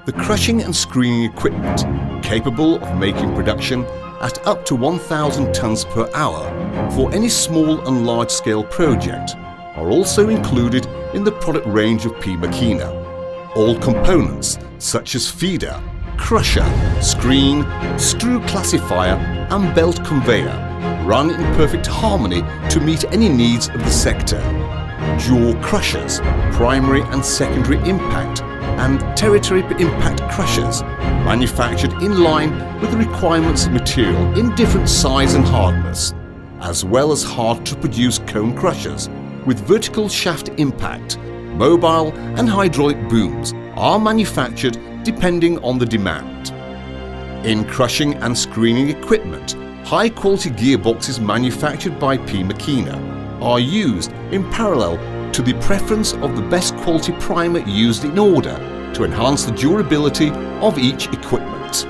The crushing and screening equipment, capable of making production at up to 1,000 tons per hour for any small and large-scale project, are also included in the product range of Makina. All components such as feeder, crusher, screen, screw classifier and belt conveyor run in perfect harmony to meet any needs of the sector. Jaw crushers, primary and secondary impact and territory impact crushers, manufactured in line with the requirements of material in different size and hardness, as well as hard-to-produce cone crushers with vertical shaft impact, mobile and hydraulic booms are manufactured depending on the demand. In crushing and screening equipment, high-quality gearboxes manufactured by Makina are used in parallel to the preference of the best quality primer used in order to enhance the durability of each equipment.